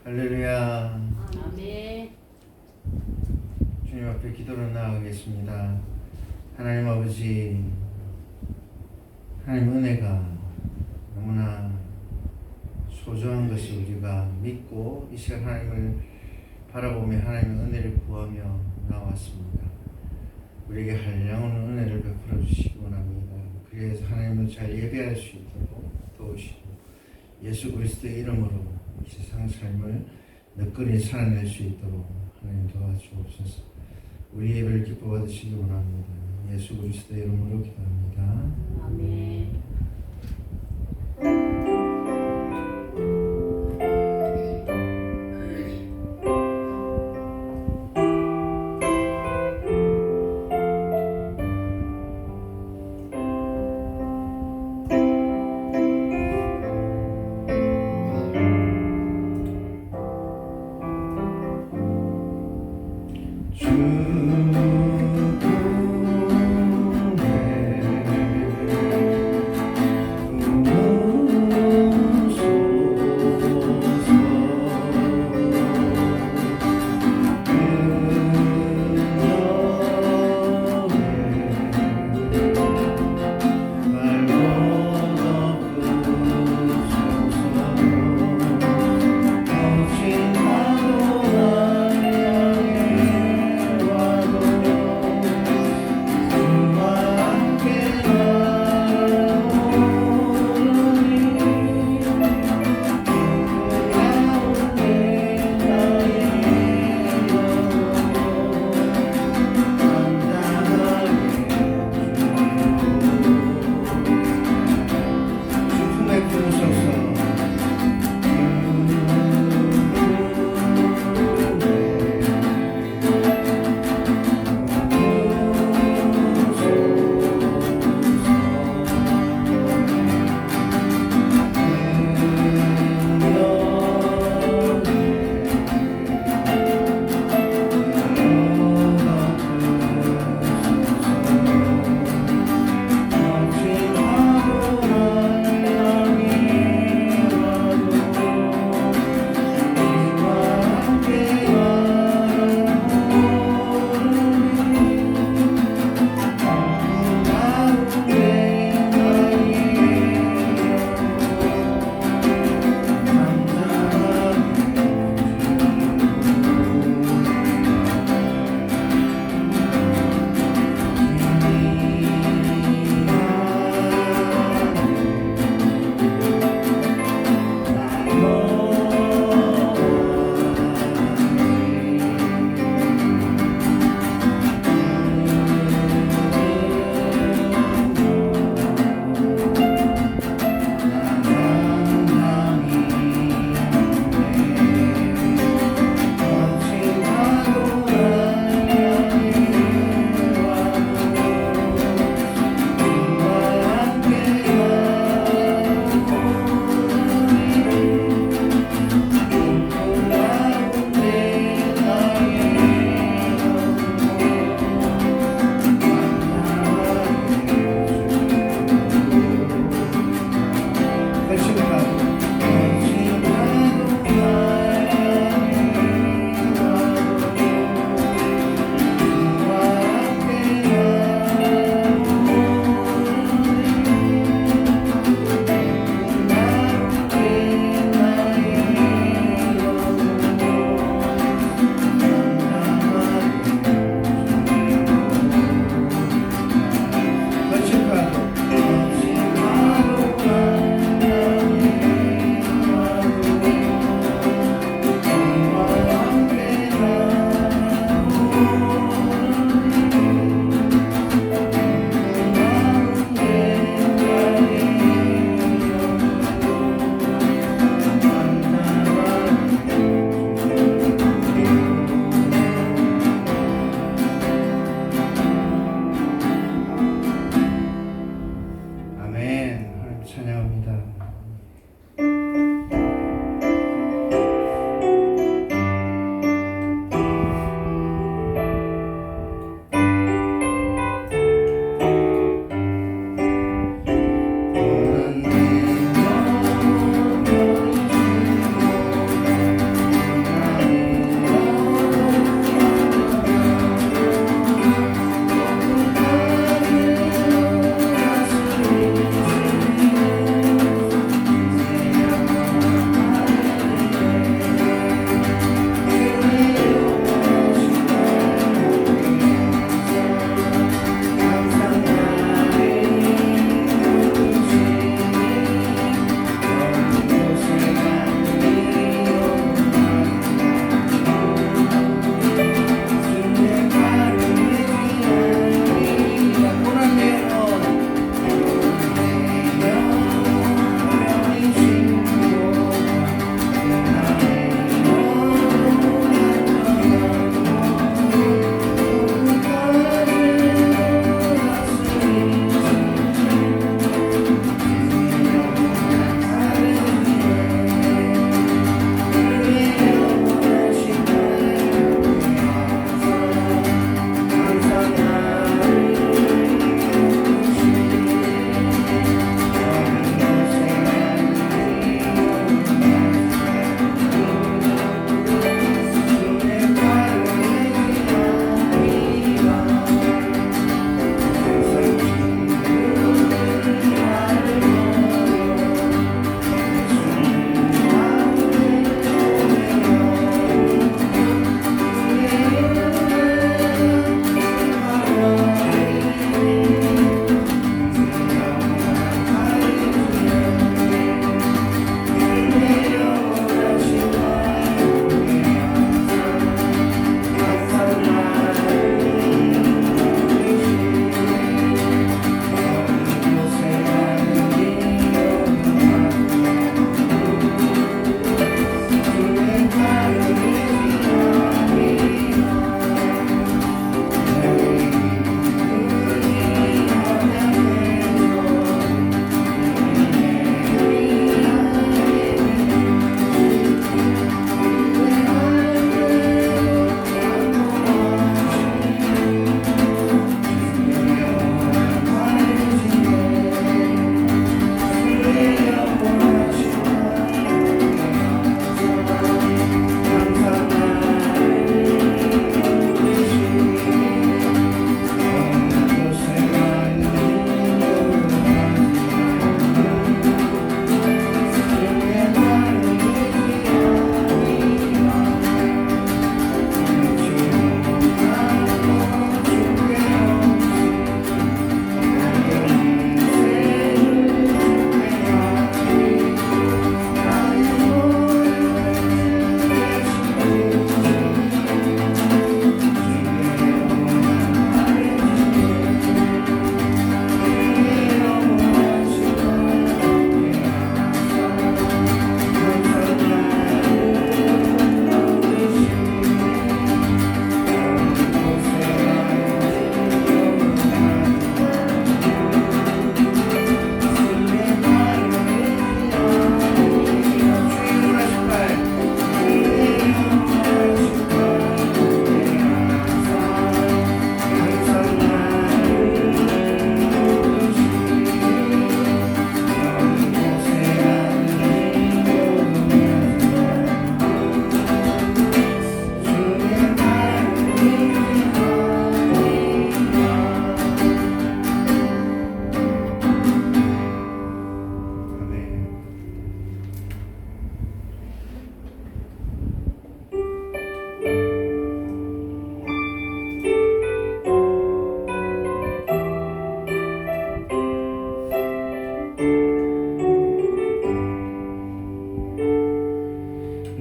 할렐루야. 아멘. 주님 앞에 기도로 나아가겠습니다. 하나님 아버지, 하나님 은혜가 너무나 소중한 것을 우리가 믿고 이 시간 하나님을 바라보며 하나님의 은혜를 구하며 나왔습니다. 우리에게 한량없는 은혜를 베풀어 주시기 원합니다. 그래서 하나님을 잘 예배할 수 있도록 도우시고 예수 그리스도의 이름으로 이 세상 삶을 너끈히 살아낼 수 있도록 하나님 도와주옵소서. 우리 예배를 기뻐 받으시기 원합니다. 예수 그리스도의 이름으로 기도합니다. 아멘.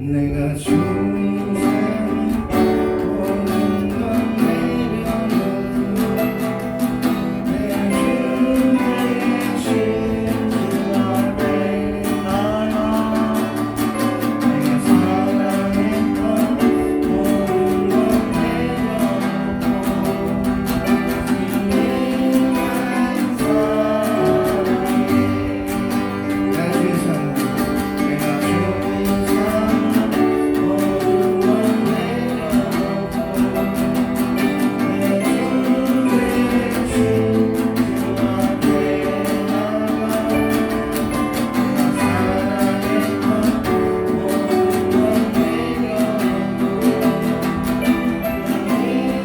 내가 주님 사랑 모든 건 내려놓고 내 주의 신주 앞에 나가 내가 사랑했던 모든 건 내려놓고 주님만 사랑해. 내가 주의 사랑 내가 주의 사랑 모든 건 내려놓고 내 주의 신주 앞에 나가 내가 사랑했던 모든 건 내려놓고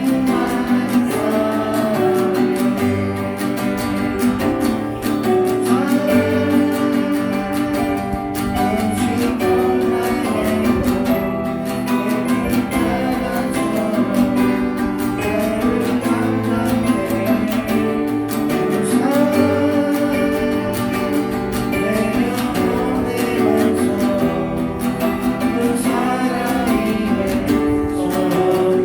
주님만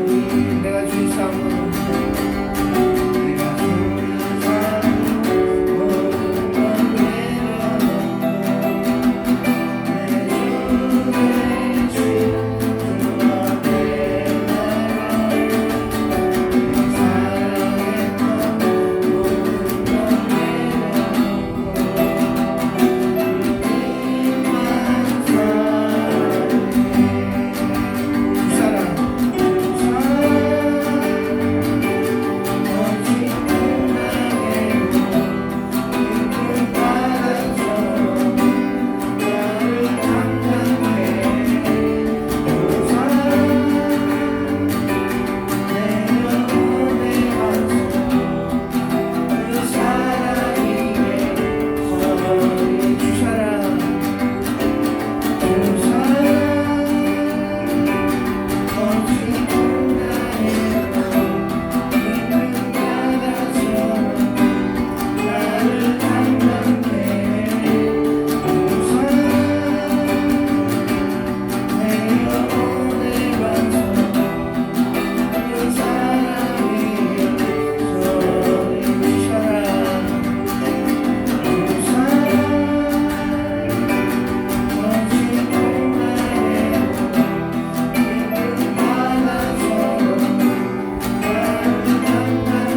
내가 주의 사랑 내가 주의 사랑 모든 건 내려놓고 내 주의 신주 앞에 나가 내가 사랑했던 모든 건 내려놓고 주님만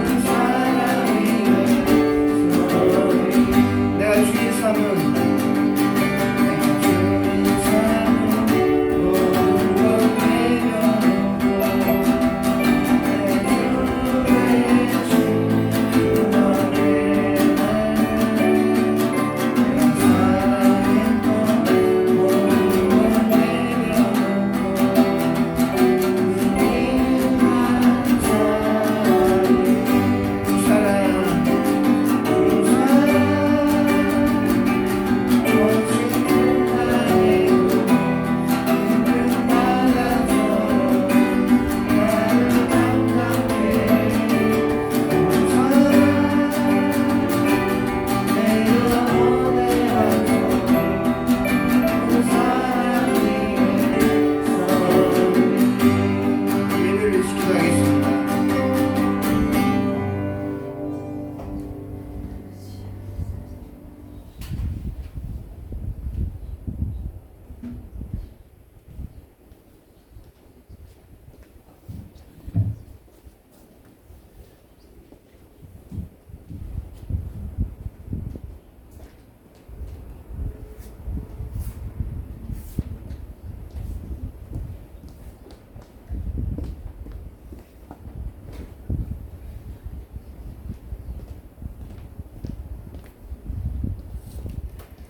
사랑해. 주 사랑 내가 주의 삶은 내가 주의 삶은 모든 건 내려놓고 내 주의 신주 앞에 내가 사랑했던 모든 건 내려놓고 주님만 사랑해. 주 사랑 주 사랑 예배를 시키겠습니다.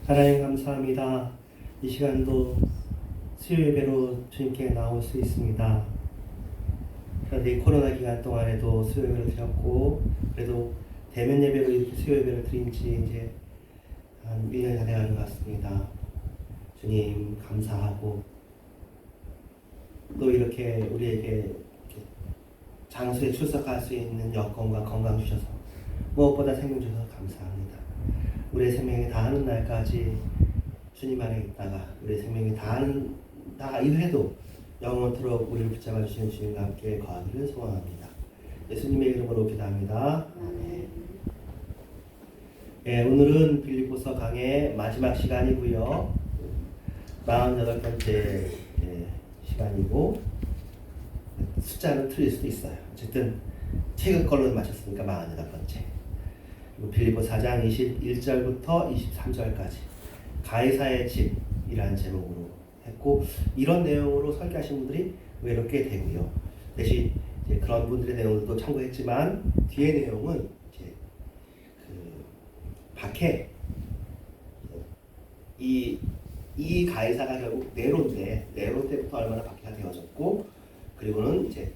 하나님 감사합니다. 이 시간도 수요 예배로 주님께 나올 수 있습니다. 그런데 이 코로나 기간 동안에도 수요 예배를 드렸고, 그래도 대면 예배로 이렇게 수요 예배를 드린 지 이제 한 1년이 다 돼가는 것 같습니다. 주님 감사하고, 또 이렇게 우리에게 장소에 출석할 수 있는 여건과 건강 주셔서 무엇보다 생명 주셔서 감사합니다. 우리의 생명이 다하는 날까지 주님 안에 있다가 우리의 생명이 다 이후에도 영원토록 우리를 붙잡아 주시는 주님과 함께 거하기를 소원합니다. 예수님의 이름으로 기도합니다. 아멘. 예, 오늘은 빌립보서 강의 마지막 시간이고요. 48번째 시간이고 숫자는 틀릴 수도 있어요. 어쨌든 최근 걸로 맞췄으니까 48번째. 그리고 빌립보 4장 21절부터 23절까지 가이사의 집이라는 제목으로 했고, 이런 내용으로 설교하신 분들이 외롭게 되고요. 대신 이제 그런 분들의 내용들도 참고했지만 뒤에 내용은 이제 그 박해 이 가이사가 결국 네로인데 네로 때부터 얼마나 박해가 되어졌고, 그리고는 이제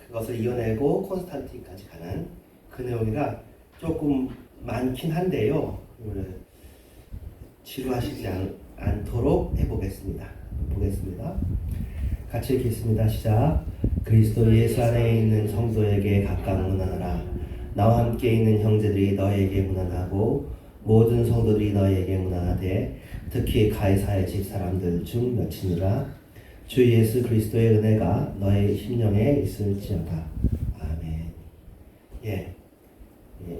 그것을 이어내고 콘스탄틴까지 가는 그 내용이라 조금 많긴 한데요. 지루하시지 않도록 해보겠습니다. 같이 읽겠습니다. 시작. 그리스도 예수 안에 있는 성도에게 각각 문안하라. 나와 함께 있는 형제들이 너에게 문안하고 모든 성도들이 너에게 문안하되 특히 가이사의 집 사람들 중 몇이니라. 주 예수 그리스도의 은혜가 너의 심령에 있을지어다. 아멘.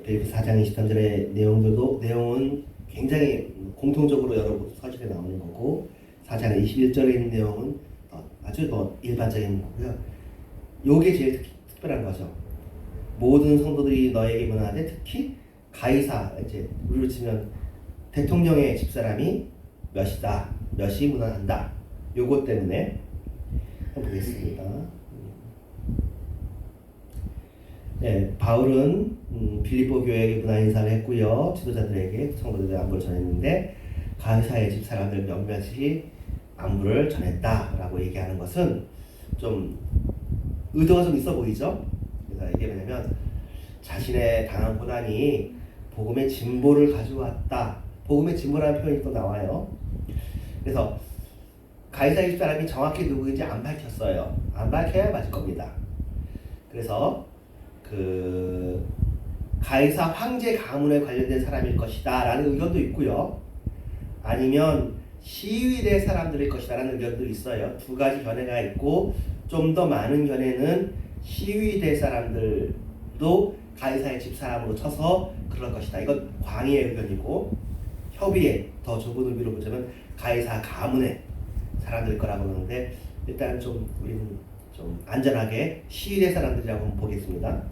빌립보 4장 23절의 내용은 굉장히 공통적으로 여러 서적에 나오는 거고, 4장 21절에 있는 내용은 아주 일반적인 거고요. 요게 제일 특별한 거죠. 모든 성도들이 너에게 문안하되 특히 가이사, 이제 우리로 치면 대통령의 집사람이 몇이 문안한다. 요것 때문에 한번 보겠습니다. 바울은 빌립보 교회에게 문안 인사를 했고요. 지도자들에게 성도들의 안부를 전했는데 가이사의 집 사람들 몇몇이 안부를 전했다라고 얘기하는 것은 좀 의도가 좀 있어 보이죠? 그래서 이게 뭐냐면 자신의 당한 고난이 복음의 진보를 가져왔다. 복음의 진보라는 표현이 또 나와요. 그래서 가이사의 집 사람이 정확히 누구인지 안 밝혔어요. 안 밝혀야 맞을 겁니다. 그래서 그 가이사 황제 가문에 관련된 사람일 것이다 라는 의견도 있고요. 아니면 시위대 사람들일 것이다 라는 의견도 있어요. 두 가지 견해가 있고, 좀 더 많은 견해는 시위대 사람들도 가이사의 집사람으로 쳐서 그럴 것이다. 이건 광의의 의견이고, 협의의 더 좁은 의미로 보자면 가이사 가문의 사람들일 거라고 하는데, 일단 우리는 좀 안전하게 시위대 사람들이라고 한번 보겠습니다.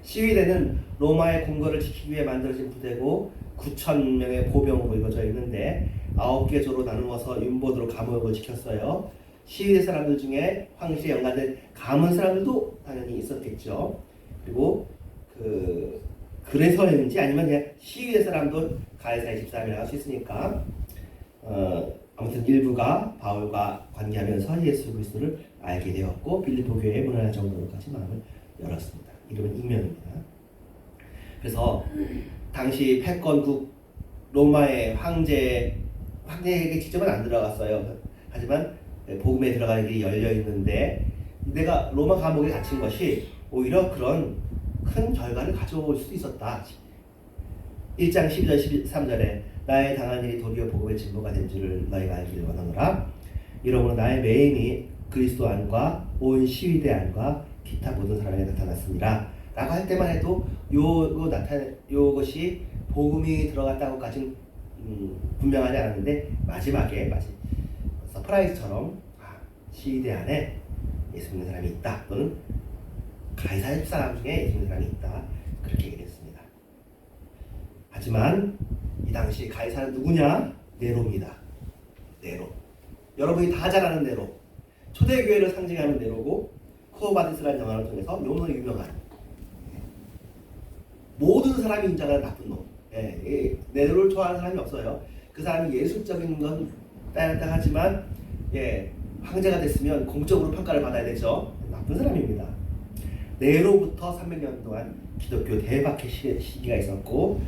시위대는 로마의 궁궐을 지키기 위해 만들어진 부대고 9,000명의 보병으로 이루어져 있는데 9개 조로 나누어서 윤보도로 감옥을 지켰어요. 시위대 사람들 중에 황실에 연관된 가문 사람들도 당연히 있었겠죠. 그리고 그래서인지 아니면 그냥 시위대 사람도 가이사의 집사람이라고 할 수 있으니까 아무튼 일부가 바울과 관계하면서 예수 그리스도를 알게 되었고 빌립보 교회에 문안할 정도로까지 마음을 열었습니다. 이름은 익명입니다. 그래서 당시 패권국 로마의 황제에게 직접은 안 들어갔어요. 하지만 복음에 들어가는 길이 열려 있는데, 내가 로마 감옥에 갇힌 것이 오히려 그런 큰 결과를 가져올 수도 있었다. 1장 12절 13절에 나의 당한 일이 도리어 복음의 진보가 된 줄을 너희가 알기를 원하노라. 이러므로 나의 매임이 그리스도 안과 온 시위대 안과 기타 모든 사람에게 나타났습니다. 라고 할 때만 해도 요것이 복음이 들어갔다고까지는 분명하지 않았는데, 마지막에 서프라이즈처럼 시위대 안에 예수 믿는 사람이 있다, 또는 가이사의 집사람 중에 예수 믿는 사람이 있다, 그렇게 얘기했습니다. 하지만 이 당시 가이사는 누구냐? 네로입니다. 네로. 여러분이 다 잘 아는 네로. 초대교회를 상징하는 네로고, 쿠어바디스라는 영화를 통해서 너무나 유명한, 모든 사람이 인정하는 나쁜 놈. 네로를 좋아하는 사람이 없어요. 그 사람이 예술적인 건 따랐다 하지만 황제가 됐으면 공적으로 평가를 받아야 되죠. 나쁜 사람입니다. 네로부터 300년 동안 기독교 대박해 시기가 있었고,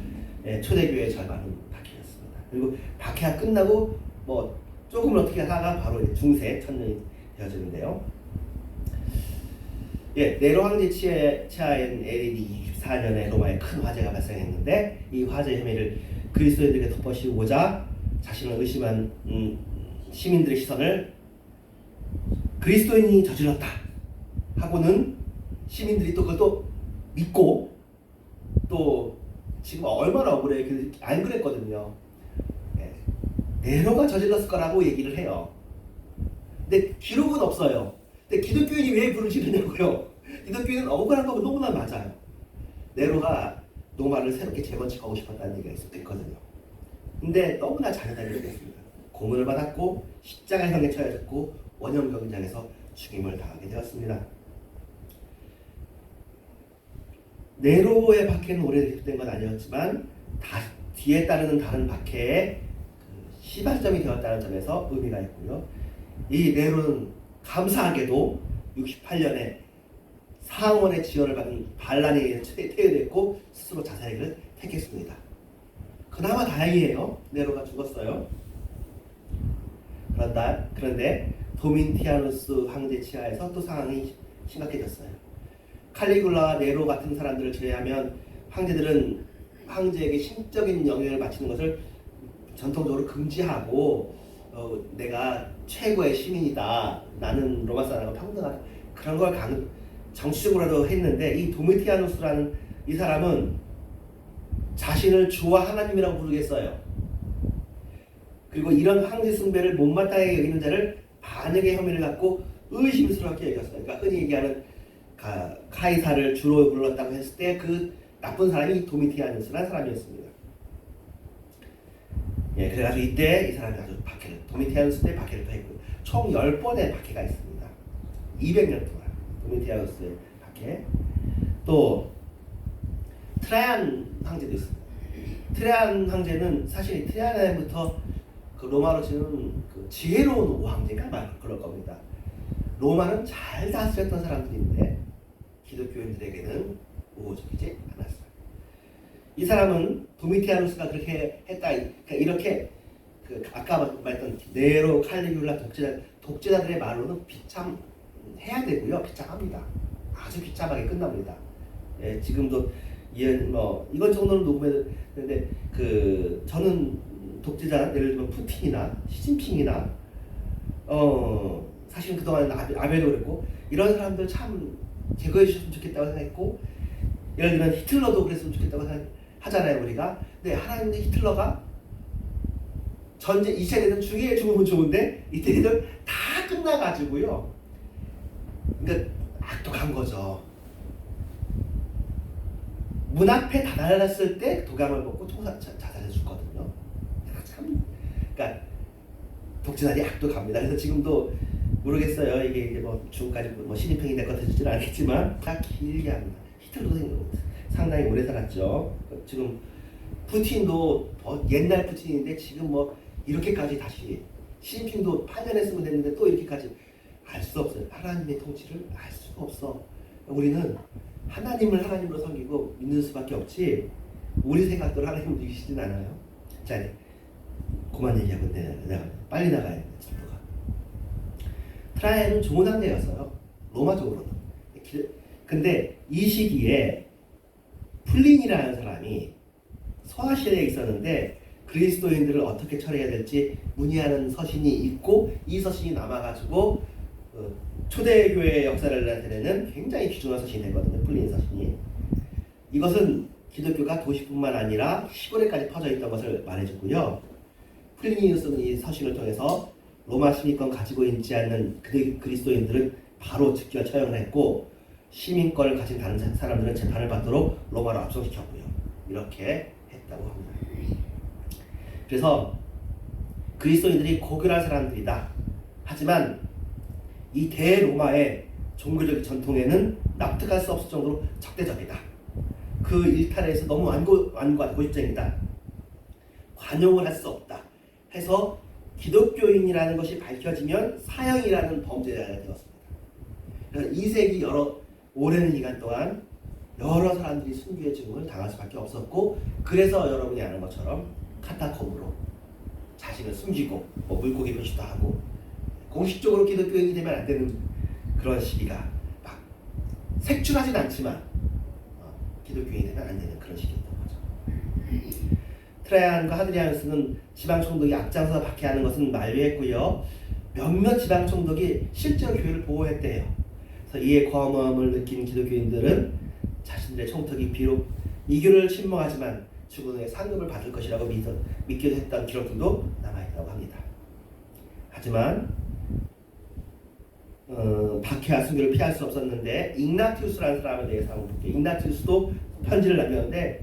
초대교회의 절반은 박해였습니다. 그리고 박해가 끝나고 조금은 어떻게 하다가 바로 중세 천년이 되어지는데요. 네로 황제 치하엔 AD 24년에 로마에 큰 화재가 발생했는데 이 화재 혐의를 그리스도인들에게 덮어씌우고자 자신을 의심한 시민들의 시선을 그리스도인이 저질렀다 하고는 시민들이 또 그걸 또 믿고 또 지금 얼마나 억울해. 안 그랬거든요. 네로가 저질렀을 거라고 얘기를 해요. 근데 기록은 없어요. 근데 기독교인이 왜 부르시느냐고요. 기독교인은 억울한 거 너무나 맞아요. 네로가 로마를 새롭게 재건축하고 싶었다는 얘기가 있거든요. 근데 너무나 잔인하게 됐습니다. 고문을 받았고 십자가형에 처해졌고 원형 경장에서 죽임을 당하게 되었습니다. 네로의 박해는 오래된 건 아니었지만 뒤에 따르는 다른 박해의 시발점이 되었다는 점에서 의미가 있고요. 이 네로는 감사하게도 68년에 상원의 지원을 받은 반란에 의해 퇴위됐고 스스로 자살을 택했습니다. 그나마 다행이에요. 네로가 죽었어요. 그런데 도미티아누스 황제 치하에서 또 상황이 심각해졌어요. 칼리굴라와 네로 같은 사람들을 제외하면 황제들은 황제에게 신적인 영향을 바치는 것을 전통적으로 금지하고 내가 최고의 시민이다. 나는 로마 사람과 평등하다. 그런 걸 정치적으로라도 했는데 이 도미티아누스라는 이 사람은 자신을 주와 하나님이라고 부르겠어요. 그리고 이런 황제 숭배를 못마땅하게 여기는 자를 반역의 혐의를 갖고 의심스럽게 여겼어요. 그러니까 흔히 얘기하는 카이사를 주로 불렀다고 했을 때 그 나쁜 사람이 도미티아누스라는 사람이었습니다. 그래가지고 이때 이 사람이 아주 도미티아누스 때 박해를 했고 총 10번의 박해가 있습니다. 200년 동안 도미티아누스의 박해. 또 트라이안 황제도 있습니다. 트라이안 황제는 사실 트라이안부터 그 로마로 치는 그 지혜로운 왕제가 막 그럴 겁니다. 로마는 잘 다스렸던 사람들인데 기독교인들에게는 우호적이지 않았어요. 이 사람은 도미티아누스가 그렇게 했다. 그러니까 이렇게 아까 말했던 네로, 칼리굴라 독재자들의 말로는 비참해야 되고요. 비참합니다. 아주 비참하게 끝납니다. 지금도 이건 정도는 녹음했는데 저는 독재자 예를 들면 푸틴이나 시진핑이나 사실은 그동안 아베도 그랬고 이런 사람들 참 제거해 주셨으면 좋겠다고 생각했고 예를 들면 히틀러도 그랬으면 좋겠다고 하잖아요 우리가. 근데 하나님의 히틀러가 전쟁 2차 대전 중에 죽으면 좋은데 이때 대전 다 끝나가지고요. 그러니까 악독한 거죠. 문 앞에 다다랐을 때 도감을 먹고 자살해 죽거든요. 그러니까 독재자들이 악독합니다. 그래서 지금도 모르겠어요. 이게 뭐 지금까지 뭐 시진핑이 될 것 같지는 않겠지만 다 길게 합니다. 히틀러도 상당히 오래 살았죠. 지금 푸틴도 옛날 푸틴인데 지금 뭐 이렇게까지 다시 시진핑도 8년 했으면 됐는데 또 이렇게까지 알 수 없어요. 하나님의 통치를 알 수가 없어. 우리는 하나님을 하나님으로 섬기고 믿는 수밖에 없지 우리 생각대로 하나님을 이기시진 않아요. 자, 그만 얘기하고 내가 빨리 나가야 돼. 정도가. 트라이안은 좋은 황제였어요. 로마적으로는. 근데 이 시기에 플린이라는 사람이 서아시아에 있었는데 그리스도인들을 어떻게 처리해야 될지 문의하는 서신이 있고 이 서신이 남아가지고 초대교회의 역사를 나타내는 굉장히 귀중한 서신이 되거든요. 플린 서신이. 이것은 기독교가 도시뿐만 아니라 시골에까지 퍼져 있던 것을 말해주고요. 플리니이 쓰는 이 서신을 통해서 로마 시민권 가지고 있지 않는 그리스도인들은 바로 즉결 처형을 했고 시민권을 가진 다른 사람들은 재판을 받도록 로마로 압송시켰고요. 이렇게 했다고 합니다. 그래서 그리스도인들이 고결한 사람들이다. 하지만 이 대로마의 종교적 전통에는 납득할 수 없을 정도로 적대적이다. 그 일탈에서 너무 완고하다. 고집쟁이다. 관용을 할 수 없다. 해서 기독교인이라는 것이 밝혀지면 사형이라는 범죄가 되었습니다. 그래서 2세기 오랜 기간 동안 여러 사람들이 순교의 증언을 당할 수밖에 없었고 그래서 여러분이 아는 것처럼 카타콤으로 자신을 숨기고 물고기 표시도 하고 공식적으로 기독교인이 되면 안 되는 그런 시기가 막 색출하진 않지만 기독교인이 되면 안 되는 그런 식이었던 거죠. 트라이안과 하드리아누스는 지방 총독이 앞장서 박해하는 것은 만류했고요. 몇몇 지방 총독이 실제로 교회를 보호했대요. 그래서 이에 거부감을 느낀 기독교인들은 자신들의 총독이 비록 이교를 침범하지만 죽은 후에 상급을 받을 것이라고 믿기도 했던 기록들도 남아있다고 합니다. 하지만 박해와 순교를 피할 수 없었는데 ig나티우스라는 사람에 대해서 한번 볼게요. ig나티우스도 편지를 남겼는데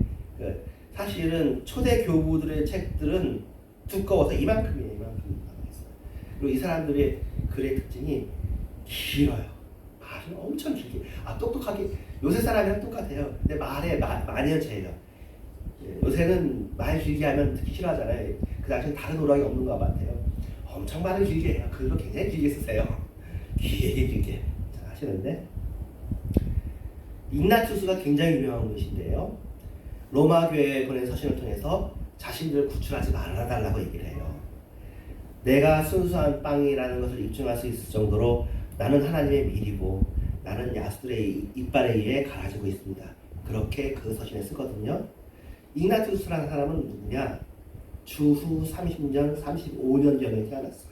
사실은 초대 교부들의 책들은 두꺼워서 이만큼이에요. 그리고 이 사람들의 글의 특징이 길어요. 말을 엄청 길게. 똑똑하게. 요새 사람이랑 똑같아요. 근데 말에 만연체예요. 요새는 말 길게 하면 듣기 싫어하잖아요. 그 당시엔 다른 오락이 없는 것 같아요. 엄청 말을 길게 해요. 글도 굉장히 길게 쓰세요. 길게 하시는데 ig나티우스가 굉장히 유명한 분이신데요. 로마 교회에 보낸 서신을 통해서 자신들을 구출하지 말아달라고 얘기를 해요. 내가 순수한 빵이라는 것을 입증할 수 있을 정도로 나는 하나님의 밀이고 나는 야수들의 이빨에 의해 갈아지고 있습니다. 그렇게 그 서신에 쓰거든요. ig나티우스라는 사람은 누구냐? 주후 30년, 35년 전에 태어났어요.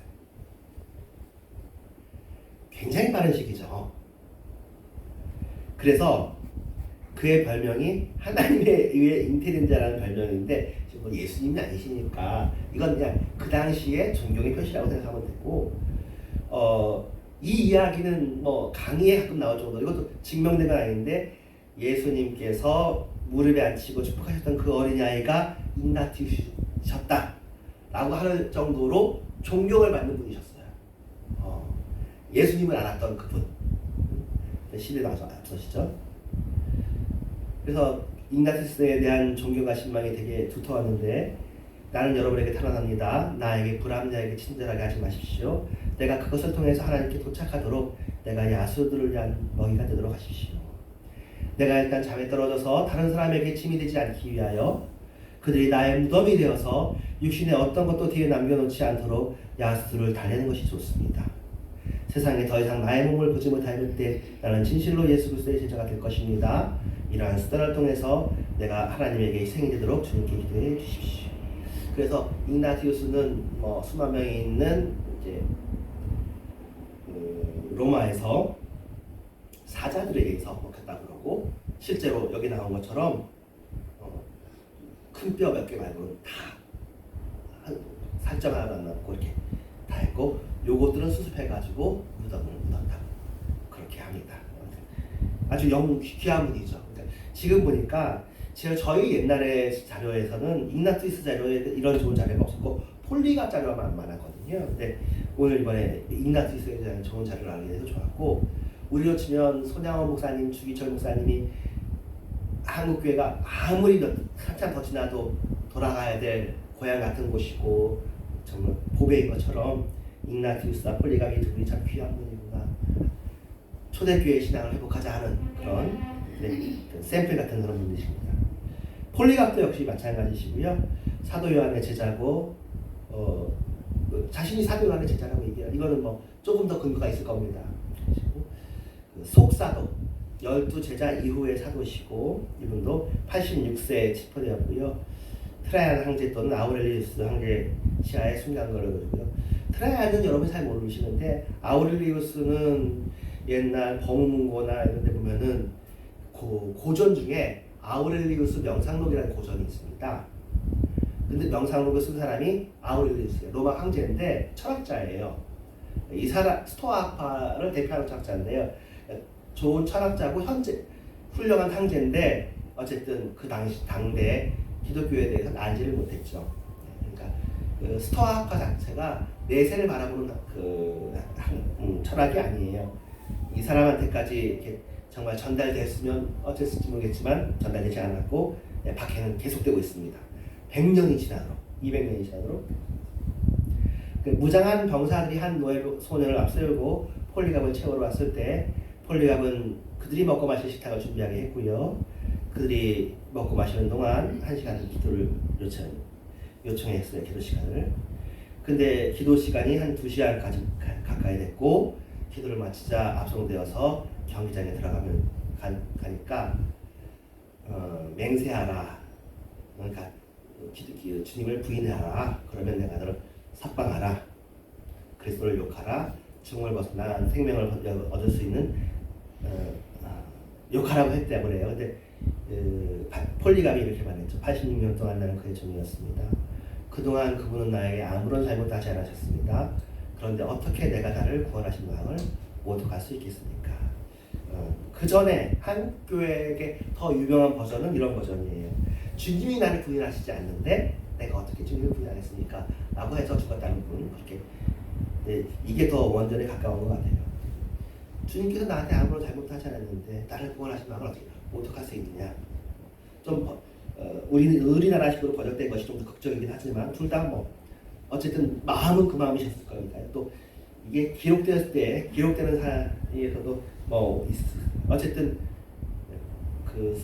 굉장히 빠른 시기죠. 그래서 그의 별명이 하나님에 의해 잉태된 자라는 별명인데 지금 예수님이 아니시니까 이건 그냥 그 당시에 존경의 표시라고 생각하면 되고 이 이야기는 뭐 강의에 가끔 나올 정도로 이것도 증명된 건 아닌데 예수님께서 무릎에 앉히고 축복하셨던 그 어린아이가 ig나티우스셨다 라고 하는 정도로 존경을 받는 분이셨어요. 예수님을 알았던 그분. 시대가 아주 앞서시죠. 그래서 ig나티우스에 대한 존경과 신망이 되게 두터웠는데 나는 여러분에게 탄원합니다. 나에게 불합리하게 친절하게 하지 마십시오. 내가 그것을 통해서 하나님께 도착하도록 내가 야수들을 위한 먹이가 되도록 하십시오. 내가 일단 잠에 떨어져서 다른 사람에게 짐이 되지 않기 위하여 그들이 나의 무덤이 되어서 육신의 어떤 것도 뒤에 남겨놓지 않도록 야수들을 달래는 것이 좋습니다. 세상에 더 이상 나의 몸을 보지 못할 때 나는 진실로 예수 그리스도의 제자가 될 것입니다. 이러한 수단을 통해서 내가 하나님에게 희생이 되도록 주님께 기도해 주십시오. 그래서 ig나티우스는 수만 명이 있는 이제 로마에서 사자들에 의해서 먹혔다고 그러고 실제로 여기 나온 것처럼 큰 뼈 몇 개 말고는 다 살점 하나도 안 남고 이렇게 다 했고 요것들은 수습해가지고 무덤을 묻었다 그렇게 합니다. 아주 귀한 분이죠. 그러니까 지금 보니까 저희 옛날에 자료에서는 ig나티우스 자료에 이런 좋은 자료가 없었고 폴리갑 자료만 많았거든요. 근데 오늘 이번에 ig나티우스에 대한 좋은 자료를 알게 돼서 좋았고 우리로 치면 손양원 목사님, 주기철 목사님이 한국교회가 아무리 한참 더 지나도 돌아가야 될 고향 같은 곳이고 정말 보배인 것처럼 ig나티우스와 폴리갑이 두 분이 참 귀한 분이구나. 초대교회 신앙을 회복하자 하는 그런 샘플 같은 그런 분이십니다. 폴리갑도 역시 마찬가지시고요. 사도 요한의 제자고 자신이 사도 요한의 제자라고 얘기해요. 이거는 조금 더 근거가 있을 겁니다. 속사도 12제자 이후의 사도시고 이분도 86세에 체포되었고요. 트라이안 황제 또는 아우렐리우스 황제 시하에 순간 걸려가지고요. 트라이안은 여러분이 잘 모르시는데 아우렐리우스는 옛날 범문고나 이런 데 보면은 고전 중에 아우렐리우스 명상록이라는 고전이 있습니다. 근데 명상록을 쓴 사람이 아우렐리우스예요. 로마 황제인데 철학자예요. 이 사람 스토아파를 대표하는 철학자인데요. 좋은 철학자고 현재 훌륭한 황제인데 어쨌든 그 당대 기독교에 대해서 난지를 못했죠. 그러니까 그 스토아파 자체가 내세를 바라보는 철학이 아니에요. 이 사람한테까지 이렇게 정말 전달됐으면 어땠을지 모르겠지만 전달되지 않았고 박해는 계속되고 있습니다. 100년이 지나도록 200년이 지나도록 그 무장한 병사들이 한 노예 소년을 앞세우고 폴리갑을 채우러 왔을 때 폴리갑은 그들이 먹고 마실 식탁을 준비하게 했고요. 그들이 먹고 마시는 동안 1시간 기도를 요청했어요. 기도 시간을. 근데 기도 시간이 한 2시간까지 가까이 됐고 기도를 마치자 압송되어서 경기장에 들어가면 가니까 맹세하라. 그러니까 주님을 부인하라. 그러면 내가 너를 삭방하라. 그리스도를 욕하라. 죽음을 벗어나 생명을 얻을 수 있는 욕하라고 했다고 그래요. 근데 폴리감이 이렇게 말했죠. 86년 동안 나는 그의 종이었습니다. 그동안 그분은 나에게 아무런 잘못도 하지 않으셨습니다. 그런데 어떻게 내가 나를 구원하신 왕을 모독할 수 있겠습니까? 그 전에 한국 교회에게 더 유명한 버전은 이런 버전이에요. 주님이 나를 부인하시지 않는데 내가 어떻게 주님을 부인하겠습니까? 라고 해서 죽었다는 분. 그렇게 이게 더 원전에 가까운 것 같아요. 주님께서 나한테 아무런 잘못도 하지 않았는데 나를 구원하신 왕을 어떻게 모독할 수 있느냐? 좀 우리나라식으로 번역된 것이 좀 더 극적이긴 하지만 둘 다 뭐 어쨌든 마음은 그 마음이셨을 거니까요. 또 이게 기록되었을 때 기록되는 사이에서도 뭐 어쨌든 그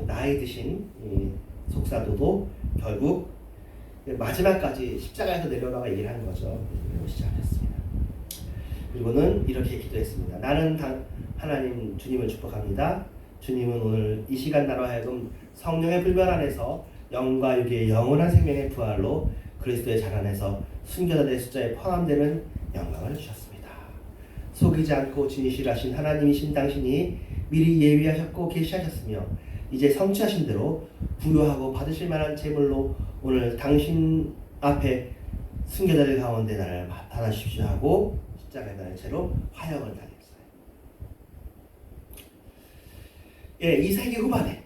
나이 드신 이 속사도도 결국 마지막까지 십자가에서 내려가가 얘기를 하는 거죠. 시작했습니다. 그리고는 이렇게 기도했습니다. 나는 하나님 주님을 축복합니다. 주님은 오늘 이 시간 나로 하여금 성령의 불변 안에서 영과 육의 영원한 생명의 부활로 그리스도의 잘 안에서 순교자들의 숫자에 포함되는 영광을 주셨습니다. 속이지 않고 진실하신 하나님이신 당신이 미리 예비하셨고 계시하셨으며 이제 성취하신 대로 부여하고 받으실 만한 제물로 오늘 당신 앞에 순교자들 가운데 나를 받아주십시오 하고 십자가에 달린 채로 화형을 당했어요. 이 세기 후반에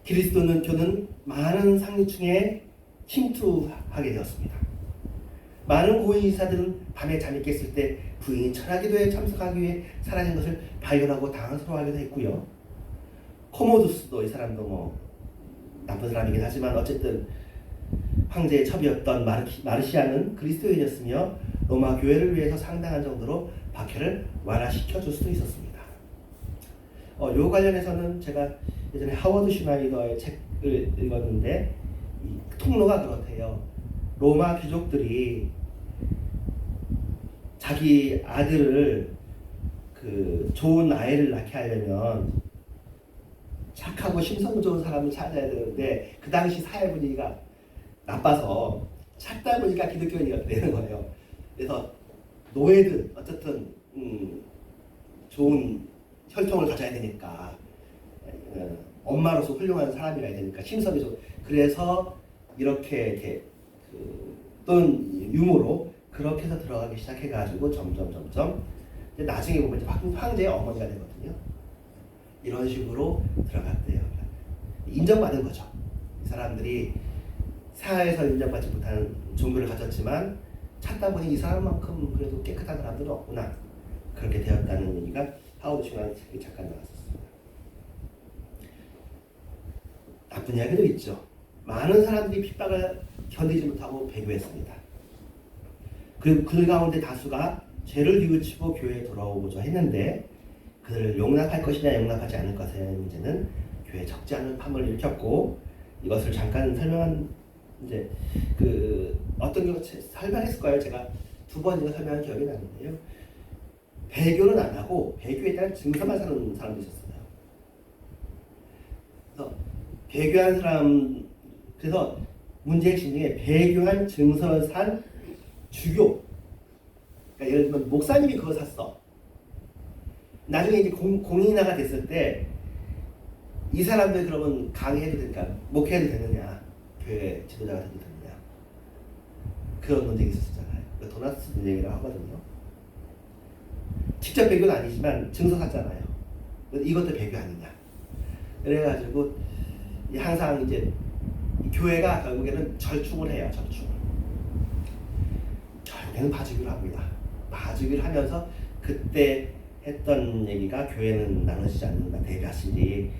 그리스도교는 많은 상류층에 침투하게 되었습니다. 많은 고인이사들은 밤에 잠이 깼을 때 부인이 철학기도에 참석하기 위해 사라진 것을 발견하고 당황스러워하기도 했고요. 코모두스도 이 사람도 뭐 나쁜 사람이긴 하지만 어쨌든 황제의 첩이었던 마르시아는 그리스도인이었으며 로마 교회를 위해서 상당한 정도로 박해를 완화시켜 줄 수도 있었습니다. 요 관련해서는 제가 예전에 하워드 슈나이더의 책을 읽었는데 이 통로가 그렇대요. 로마 귀족들이 자기 아들을 좋은 아이를 낳게 하려면 착하고 심성 좋은 사람을 찾아야 되는데 그 당시 사회 분위기가 나빠서 찾다 보니까 기독교인이 되는 거예요. 그래서 노예들 어쨌든 좋은 혈통을 가져야 되니까 엄마로서 훌륭한 사람이라야 되니까 심성이 좋고 그래서 이렇게 또는 유머로 그렇게 해서 들어가기 시작해가지고 점점 나중에 보면 황제의 어머니가 되거든요. 이런 식으로 들어갔대요. 인정받은 거죠. 이 사람들이 사회에서 인정받지 못하는 종교를 가졌지만 찾다 보니 이 사람만큼 그래도 깨끗한 사람들은 없구나. 그렇게 되었다는 얘기가 하워드 슈나이더 책에 잠깐 나왔었습니다. 나쁜 이야기도 있죠. 많은 사람들이 핍박을 견디지 못하고 배교했습니다. 그 가운데 다수가 죄를 뉘우치고 교회에 돌아오고자 했는데 그들을 용납할 것이냐 용납하지 않을 것의 문제는 교회에 적지 않은 파문을 일으켰고 이것을 잠깐 설명한 이제 어떤 경우 설명했을 거예요. 제가 2번인가 설명한 기억이 나는데요. 배교는 안 하고 배교에 대한 증서만 사는 사람도 있었어요. 그래서 배교한 사람 그래서 문제의 진중에 배교한 증서를 산 주교 그러니까 예를 들면 목사님이 그거 샀어. 나중에 이제 공인화가 됐을 때 이 사람들 그러면 강의해도 되니까 목회해도 되느냐 교회 지도자가 돼도 되느냐 그런 논쟁이 있었잖아요. 도나스 논쟁이라고 하거든요. 직접 배교는 아니지만 증서 샀잖아요. 이것도 배교 아니냐. 그래가지고 항상 이제 교회가 결국에는 절충을 해요. 결국에는 봐주기를 합니다. 봐주기를 하면서 그때 했던 얘기가 교회는 나눠지지 않는다. 대가실이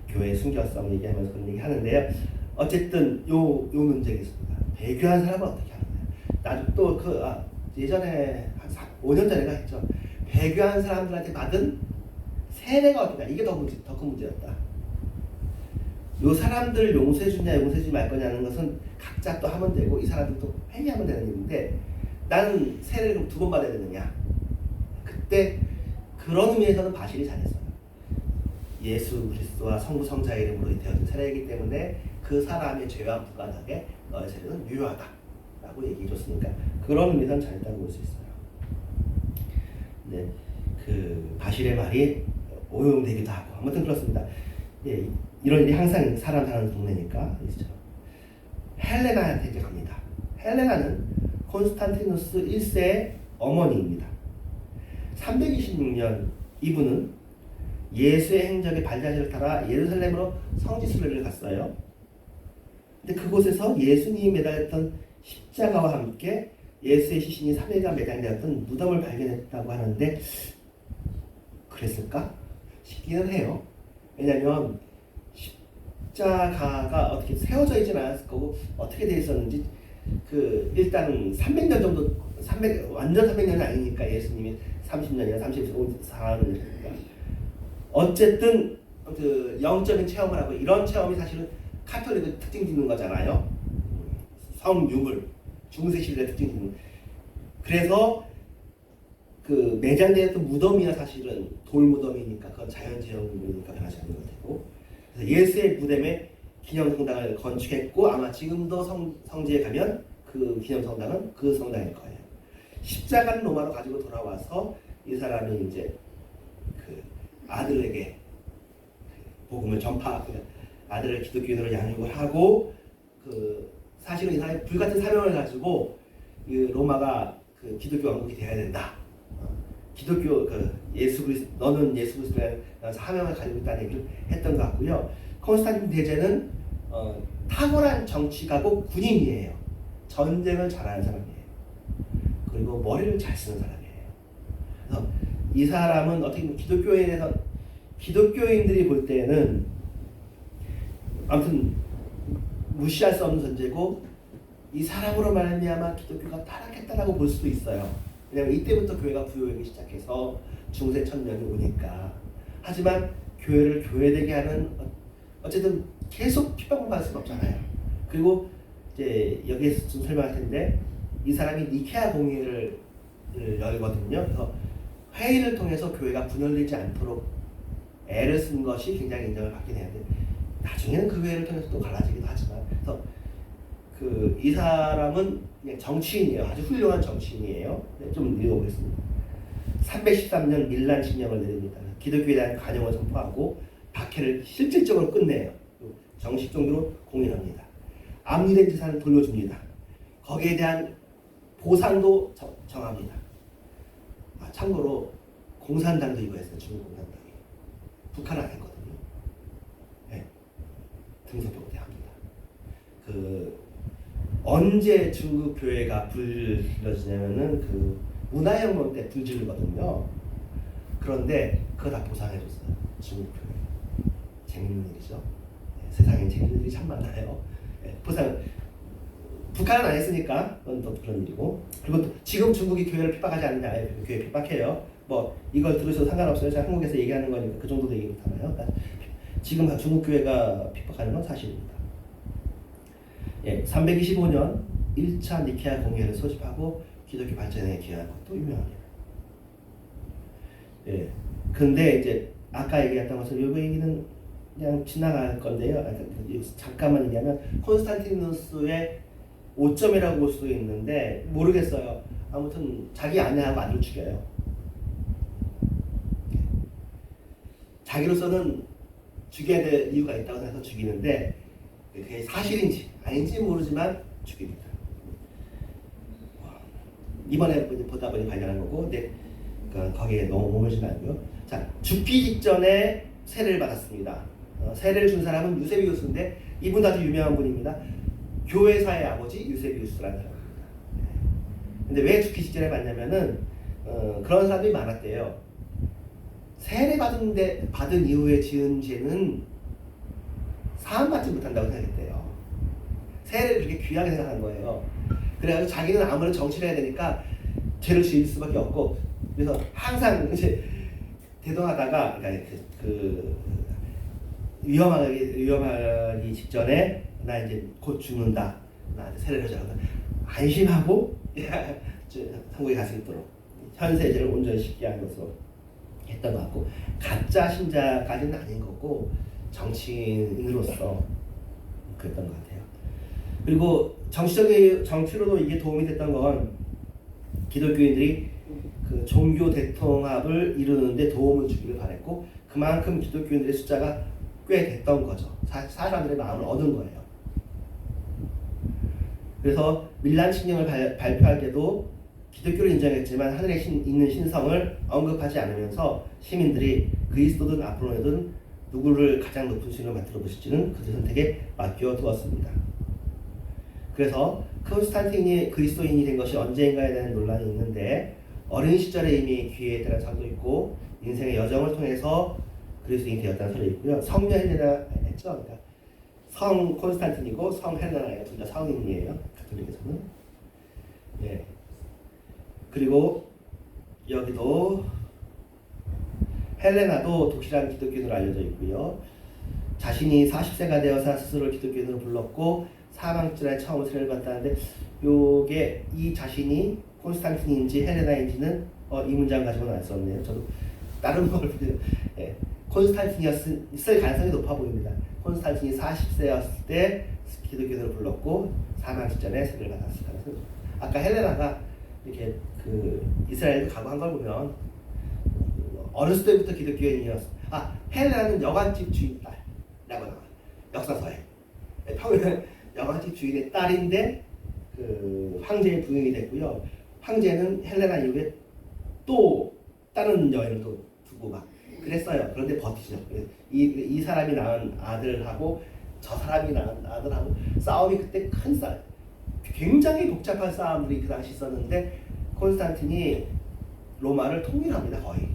교회의 순결성 얘기하면서 그런 얘기 하는데요. 어쨌든 요 문제가 있습니다. 배교한 사람은 어떻게 하느냐. 나도 또 예전에 한 5년 전에가 했죠. 배교한 사람들한테 받은 세례가 어떠냐. 이게 더 큰 문제였다. 요 사람들 용서해주냐 용서해주지 말 거냐는 것은 각자 또 하면 되고 이 사람들도 회개하면 되는 일인데 나는 세례를 2번 받아야 되느냐. 그때 그런 의미에서는 바실이 잘했어요. 예수 그리스도와 성부 성자의 이름으로 되어진 세례이기 때문에 그 사람의 죄와 무관하게 너의 세례는 유효하다라고 얘기해 줬으니까 그런 의미에서는 잘했다고 볼 수 있어요. 네, 그 바실의 말이 오용되기도 하고 아무튼 그렇습니다. 예, 이런 일이 항상 사람 사는 동네니까 그렇죠. 헬레나한테 이제 갑니다. 헬레나는 콘스탄티누스 1세의 어머니입니다. 326년 이분은 예수의 행적의 발자취를 따라 예루살렘으로 성지순례를 갔어요. 근데 그곳에서 예수님이 매달렸던 십자가와 함께 예수의 시신이 3회가 매달렸던 무덤을 발견했다고 하는데 그랬을까? 싶기는 해요. 왜냐하면 십자가가 어떻게 세워져 있지는 않았을 거고 어떻게 되어 있었는지 그 일단 300년 정도 300 완전 300년은 아니니까 예수님이 30년이나 34년이니까 어쨌든 그 영적인 체험을 하고 이런 체험이 사실은 카톨릭의 특징 짓는 거잖아요. 성유물 중세시대의 특징 짓는. 그래서 그 매장되었던 무덤이야 사실은 돌무덤이니까 그건 자연재형이니까 변하지 않는 것 같고 그래서 예수의 무덤에 기념성당을 건축했고 아마 지금도 성지에 가면 그 기념성당은 그 성당일 거예요. 십자가는 로마로 가지고 돌아와서 이 사람이 이제 그 아들에게 복음을 전파하고 아들을 기독교인으로 양육을 하고 그 사실은 이 사람이 불같은 사명을 가지고 그 로마가 그 기독교 왕국이 되어야 된다. 기독교 그 예수 그리스도 너는 예수 그리스도의 사명을 가지고 있다는 얘기를 했던 것 같고요. 콘스탄틴 대제는 탁월한 정치가고 군인이에요. 전쟁을 잘하는 사람이에요. 그리고 머리를 잘 쓰는 사람이에요. 그래서 이 사람은 어떻게 보면 기독교에 대해서 기독교인들이 볼 때는 아무튼 무시할 수 없는 존재고 이 사람으로 말미암아 기독교가 타락했다라고 볼 수도 있어요. 왜냐하면 이때부터 교회가 부요하기 시작해서 중세 천년이 오니까. 하지만 교회를 교회되게 하는 어쨌든 계속 핍박을 받을 수는 없잖아요. 그리고 이제 여기에서 좀 설명할 텐데 이 사람이 니케아 공회를 열거든요. 그래서 회의를 통해서 교회가 분열되지 않도록 애를 쓴 것이 굉장히 인정을 받긴 해야 돼. 나중에는 그 회의를 통해서 또 갈라지기도 하지만 그래서 그 이 사람은 그냥 정치인이에요. 아주 훌륭한 정치인이에요. 네, 좀 읽어보겠습니다. 313년 밀란 칙령을 내립니다. 기독교에 대한 관용을 선포하고 박해를 실질적으로 끝내요. 정식 종교로 공인합니다. 압류된 재산을 돌려줍니다. 거기에 대한 보상도 정합니다. 참고로 공산당도 이거 했어요. 중국 공산당이. 북한은 안 했거든요. 네. 등록부터 합니다. 언제 중국 교회가 불러지냐면은 그 문화혁명 때 불지르거든요. 그런데 그거 다 보상해줬어요. 중국 교회. 재밌는 일이죠. 네, 세상에 재밌는 일이 참 많아요. 네, 보상. 북한은 안 했으니까 그건 또 그런 일이고. 그리고 또 지금 중국이 교회를 핍박하지 않느냐? 교회 핍박해요. 뭐 이걸 들으셔도 상관없어요. 제가 한국에서 얘기하는 거니까 그 정도도 얘기 못하나요? 그러니까 지금 중국 교회가 핍박하는 건 사실입니다. 예, 325년 1차 니케아 공회를 소집하고 기독교 발전에 기여한 것도 유명합니다. 예, 근데 이제 아까 얘기했던 것은 이 얘기는 그냥 지나갈 건데요. 잠깐만 얘기하면 콘스탄티누스의 오점이라고 볼 수도 있는데 모르겠어요. 아무튼 자기 아내하고 아들 죽여요. 자기로서는 죽여야 될 이유가 있다고 생각해서 죽이는데 그게 사실인지 아닌지 모르지만 죽입니다. 이번에 보다 보니 발견한 거고, 근데 거기에 너무 머물지 말고요. 자, 죽기 직전에 세례를 받았습니다. 세례를 준 사람은 유세비우스인데 이분도 아주 유명한 분입니다. 교회사의 아버지 유세비우스라는 사람입니다. 근데 왜 죽기 직전에 받냐면은 그런 사람들이 많았대요. 세례 받은 이후에 지은 죄는 사함받지 못한다고 생각했대요. 세례를 그렇게 귀하게 생각한 거예요. 그래가지고 자기는 아무래도 정치를 해야 되니까 죄를 지을 수밖에 없고, 그래서 항상 이제 대동하다가 그러니까 위험하기 직전에 나 이제 곧 죽는다, 나한테 세례를 하자고 안심하고 한국에 갈 수 있도록 현세제를 온전히 쉽게 한 것으로 했던 것 같고, 가짜 신자까지는 아닌 거고 정치인으로서 그랬던 것 같아요. 그리고 정치로도 이게 도움이 됐던 건 기독교인들이 그 종교 대통합을 이루는데 도움을 주기를 바랬고, 그만큼 기독교인들의 숫자가 꽤 됐던 거죠. 사람들의 마음을 얻은 거예요. 그래서 밀란 칙령을 발표할 때도 기독교를 인정했지만 하늘에 있는 신성을 언급하지 않으면서 시민들이 그리스도든 아폴로든 누구를 가장 높은 신으로 만들어 보실지는 그들 선택에 맡겨 두었습니다. 그래서 콘스탄틴이 그리스도인이 된 것이 언제인가에 대한 논란이 있는데, 어린 시절에 이미 귀에 대한 설도 있고 인생의 여정을 통해서 그리스도인이 되었다는 설이 있고요. 성녀 헬레나 했죠. 그러니까 성 콘스탄틴이고 성 헬레나예요. 둘 다 성인이에요. 가톨릭에서는. 예. 그리고 여기도 헬레나도 독실한 기독교인으로 알려져 있고요. 자신이 40세가 되어서 스스로를 기독교인으로 불렀고 사망 직전에 처음 세례를 받았는데, 요게 이 자신이 콘스탄틴인지 헬레나인지는 이 문장 가지고는 알 수 없네요. 저도 다른 걸 예. 콘스탄틴이었을 가능성이 높아 보입니다. 콘스탄틴이 40세였을 때 기독교인으로 불렀고 사망 직전에 세례를 받았을 가능성이 높습니다. 아까 헬레나가 이렇게 그 이스라엘도 가고 한 걸 보면 어렸을 때부터 기독교인이었어. 헬레나는 여관집 주인 딸라고 나와요. 역사서에. 평균은 여관집 주인의 딸인데 그 황제의 부인이 됐고요. 황제는 헬레나 이후에 또 다른 여인을 또 두고 막 그랬어요. 그런데 버티죠. 이 사람이 낳은 아들하고 저 사람이 낳은 아들하고 싸움이 그때 큰 싸움, 굉장히 복잡한 싸움들이 그 당시 있었는데 콘스탄틴이 로마를 통일합니다. 거의.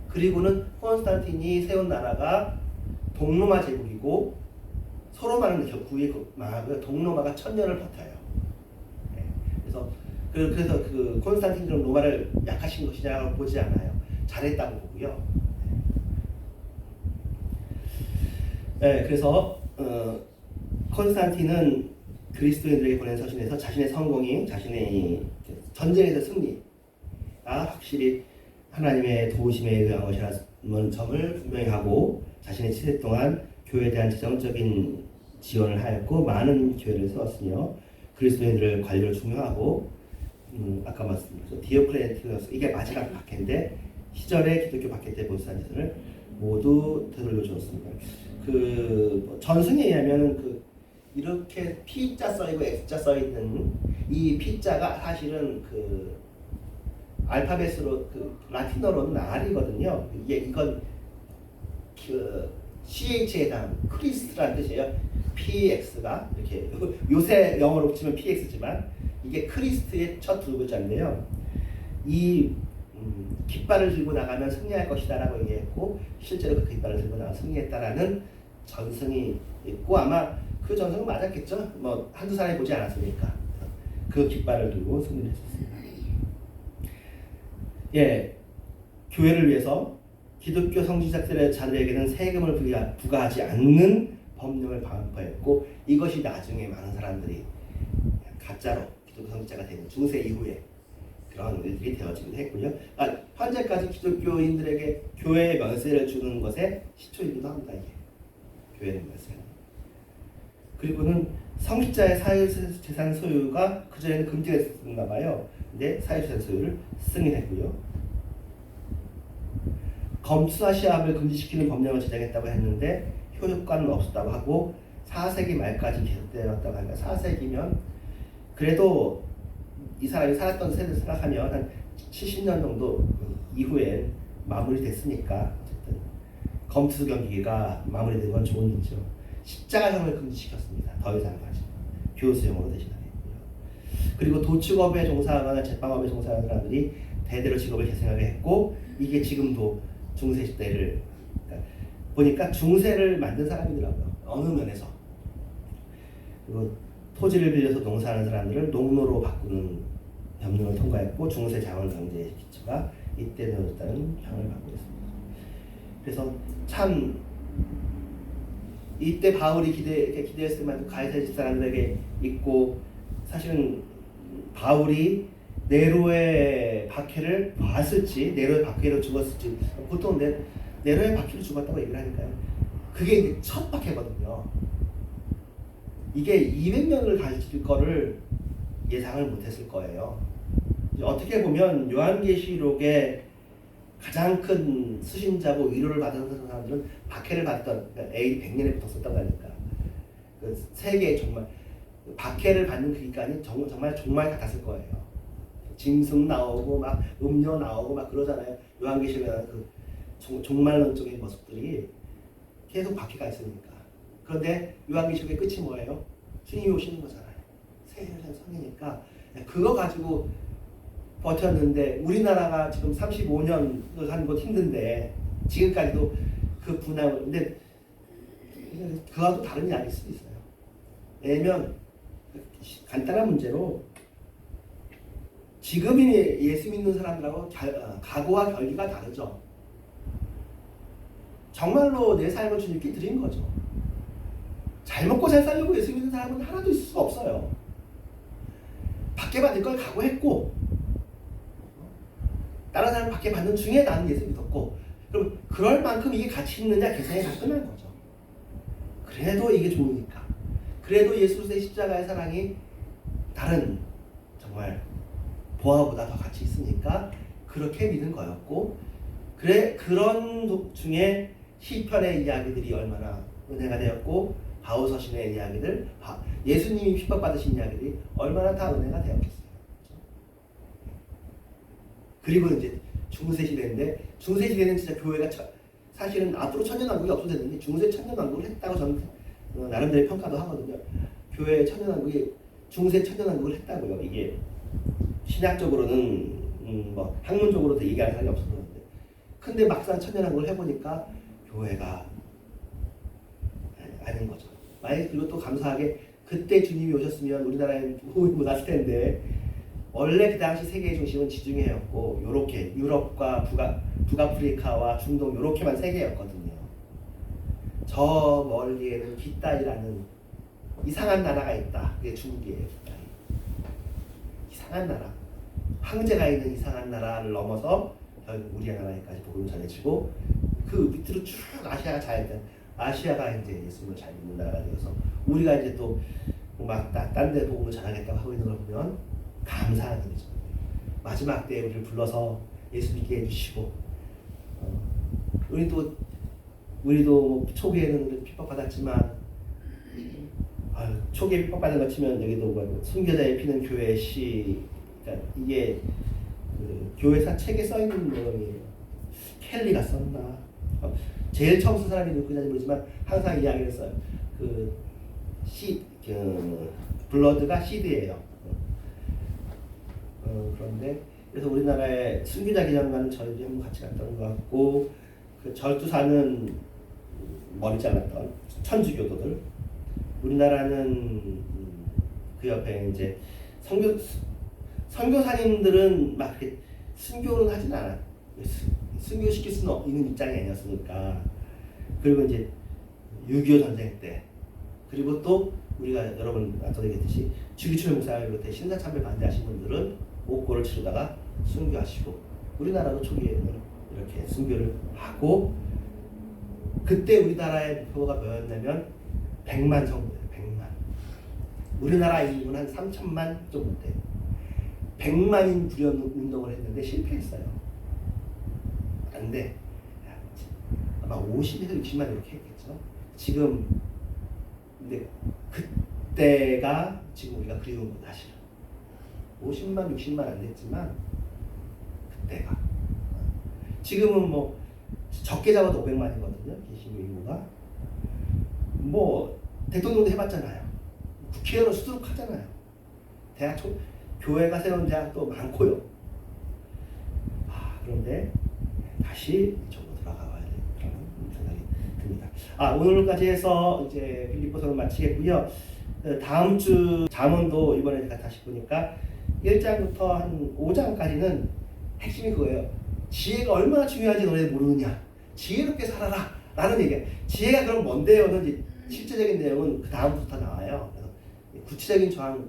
그리고는 콘스탄틴이 세운 나라가 동로마 제국이고 서로마는 구이 망하고요. 동로마가 1000년을 버텨요. 네. 그래서 그 콘스탄틴이 로마를 약하신 것이냐고 보지 않아요. 잘했다고 보고요. 네, 그래서 콘스탄틴은 그리스도인들에게 보낸 서신에서 자신의 성공이, 자신의 전쟁에서 승리가 확실히 하나님의 도우심에 의한 것이라는 점을 분명히 하고, 자신의 치세 동안 교회에 대한 재정적인 지원을 하였고 많은 교회를 세웠으며 그리스도인들을 관리를 중요하고, 아까 말씀드렸죠. 디오클레티누스, 이게 마지막 박해인데 시절의 기독교 박해 때 못한 짓을 모두 되돌려 주었습니다. 그 전승에 의하면 이렇게 P자 써있고 X자 써있는 이 P자가 사실은 그 알파벳으로 그 라틴어로는 R이거든요. 이건 그 CH에 해당 크리스트라는 뜻이에요. PX가 이렇게 요새 영어로 치면 PX지만 이게 크리스트의 첫 두 글자인데요. 이 깃발을 들고 나가면 승리할 것이다라고 얘기했고, 실제로 그 깃발을 들고 나가 승리했다라는 전승이 있고, 아마 그 전승은 맞았겠죠. 뭐 한두 사람이 보지 않았으니까 그 깃발을 들고 승리를 했었습니다. 예, 교회를 위해서 기독교 성직자들에게는 세금을 부과하지 않는 법령을 반포했고, 이것이 나중에 많은 사람들이 가짜로 기독교 성직자가 되는 중세 이후에 그런 일들이 되어지기도 했고요. 현재까지 기독교인들에게 교회의 면세를 주는 것에 시초이기도 합니다. 이게 교회의 면세는. 그리고는 성직자의 사유재산 소유가 그전에는 금지됐었나 봐요. 근데 사유재산 소유를 승인했고요. 검수와 시합을 금지시키는 법령을 제정했다고 했는데 효력과는 없었다고 하고 4세기 말까지 계속되었다고 하니까 4세기면 그래도 이 사람이 살았던 세대를 생각하면 한 70년 정도 이후에 마무리됐으니까 어쨌든 검투 경기가 마무리된 건 좋은 일이죠. 십자가형을 금지시켰습니다. 더 이상 가지 교수형으로 대신하겠고요. 그리고 도축업에 종사하거나 제빵업에 종사하는 사람들이 대대로 직업을 계승하게 했고, 이게 지금도 중세 시대를 보니까 중세를 만든 사람이더라고요. 어느 면에서. 그리고 토지를 빌려서 농사하는 사람들을 농노로 바꾸는 법령을 통과했고, 중세 자원 경제의 기초가 이때 되어졌다는 평을 받고 있습니다. 그래서 참 이때 바울이 기대했을 만큼 가이사 집사람들에게 있고, 사실은 바울이 네로의 박해를 봤을지, 네로의 박해로 죽었을지, 보통 네로의 박해로 죽었다고 얘기를 하니까요. 그게 이제 첫 박해거든요. 이게 200명을 가질 거를 예상을 못했을 거예요. 어떻게 보면 요한계시록의 가장 큰 수신자고 위로를 받은 사람들은 박해를 받던, 그러니까 AD 100년에 붙었었던 거니까. 그 세계에 정말 박해를 받는 그 기간이 정말 같았을 거예요. 짐승 나오고 막 음료 나오고 막 그러잖아요. 요한계시록에 그 종말론적인 모습들이 계속 박해가 있으니까. 그런데 요한계시록의 끝이 뭐예요? 주님이 오시는 거잖아요. 새해를 성이니까 그거 가지고 버텼는데, 우리나라가 지금 35년을 산 것 힘든데 지금까지도 그 분함을, 근데 그와도 다른 이야기일 수도 있어요. 왜냐면 간단한 문제로 지금 예수 믿는 사람들하고 각오와 결기가 다르죠. 정말로 내 삶을 주님께 드린 거죠. 잘 먹고 잘 살려고 예수 믿는 사람은 하나도 있을 수가 없어요. 받게 받을 걸 각오했고, 다른 사람 받게 받는 중에 나는 예수 믿었고, 그럼 그럴 만큼 이게 가치 있느냐 계산이 다 끝난 거죠. 그래도 이게 좋으니까, 그래도 예수 그리스도의 십자가의 사랑이 다른 정말 보화보다 더 가치 있으니까 그렇게 믿은 거였고, 그런 중에 시편의 이야기들이 얼마나 은혜가 되었고, 바울서신의 이야기들, 예수님이 핍박받으신 이야기들이 얼마나 다 은혜가 되었겠어요. 그리고 이제 중세 시대인데, 중세 시대는 진짜 교회가 사실은 앞으로 천년왕국이 없어졌는데 중세 천년왕국을 했다고 저는 나름대로 평가도 하거든요. 교회 천년왕국이 중세 천년왕국을 했다고요. 이게 신학적으로는 뭐 학문적으로도 얘기할 사람이 없었는데, 근데 막상 천년왕국을 해보니까 교회가 아닌 거죠. 만약 그리고 또 감사하게 그때 주님이 오셨으면 우리나라에 호흡이 못 왔을 텐데, 원래 그 당시 세계의 중심은 지중해였고, 요렇게 유럽과 북아프리카와 중동 요렇게만 세계였거든요. 저 멀리에는 깃다이라는 이상한 나라가 있다. 그게 중국이에요. 깃다이. 이상한 나라, 황제가 있는 이상한 나라를 넘어서 결국 우리나라에까지 복음을 전해지고, 그 밑으로 쭉 아시아가 자였던, 아시아가 이제 예수님을 잘 믿는 나라가 되어서 우리가 이제 또 막 딴 데 복음을 전하겠다고 하고 있는 걸 보면 감사한 일이죠. 마지막 때에 우리를 불러서 예수 믿게 해주시고, 우리도 초기에는 핍박받았지만, 초기에 핍박받은 것 치면 여기도 뭐 순교자의 피는 교회의 시, 그러니까 이게 그 교회사 책에 써 있는 내용이에요. 켈리가 썼나? 제일 처음 쓴 사람이 누구인지 모르지만 항상 이야기를 써요. 블러드가 시드예요. 그런데 그래서 우리나라의 순교자 기념관은 저희도 한번 같이 갔던 것 같고, 그 절두사는 머리 잘랐던 천주교도들, 우리나라는 그 옆에 이제 선교사님들은 막 이렇게 순교는 하진 않아요. 순교시킬 수는 있는 입장이 아니었으니까. 그리고 이제 6.25 전쟁 때, 그리고 또 우리가 여러분 아까 얘기했듯이 주기철 목사를 비롯해 신사참배 반대하신 분들은 옥고를 치르다가 순교하시고, 우리나라도 초기에는 이렇게 순교를 하고, 그때 우리나라의 목표가 뭐였냐면 100만 성도예요. 100만. 우리나라 인구는 한 3천만 좀 돼요. 100만인 구현 운동을 했는데 실패했어요. 안 돼. 아마 50에서 60만 이렇게 했겠죠. 지금 근데 그때가 지금 우리가 그리운 거 사실은 50만 60만 안 됐지만, 그때가 지금은 뭐 적게 잡아도 500만이거든요. 개신교 인구가. 뭐 대통령도 해봤잖아요. 국회의원 수두룩하잖아요. 교회가 세운 대학도 많고요. 그런데 다시 이쪽으로 돌아가야 될 그런 생각이 듭니다. 오늘까지 해서 이제 빌립보서를 마치겠고요. 다음 주 잠언도 이번에 제가 다시 보니까 1장부터 한 5장까지는 핵심이 그거예요. 지혜가 얼마나 중요한지 너네 모르느냐. 지혜롭게 살아라 라는 얘기예요. 지혜가 그럼 뭔데요? 이제 실제적인 내용은 그 다음부터 나와요. 그래서 구체적인 조항,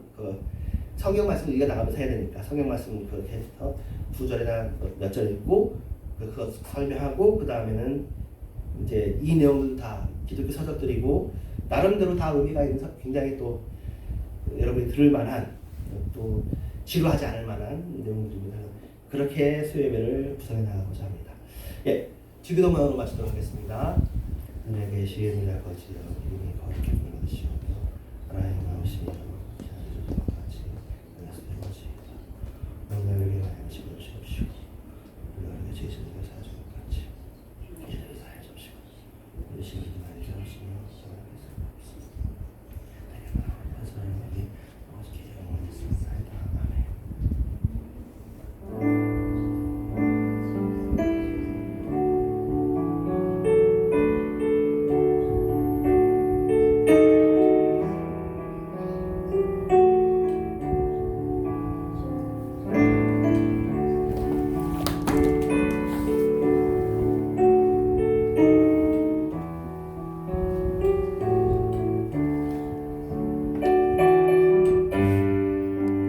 성경 말씀 우리가 나가면서 해야 되니까 성경 말씀 그렇게 해서 두 절이나 몇 절 읽고 그거 설명하고 그 다음에는 이제 이 내용들도 다 기독교 서적들이고 나름대로 다 의미가 있는 굉장히 또 여러분이 들을 만한 또 지루하지 않을 만한 내용들입니다. 그렇게 수요예배를 구성해 나가고자 합니다. 예, 주기도문으로 마치도록 하겠습니다. 하늘에 계신 우리 아버지여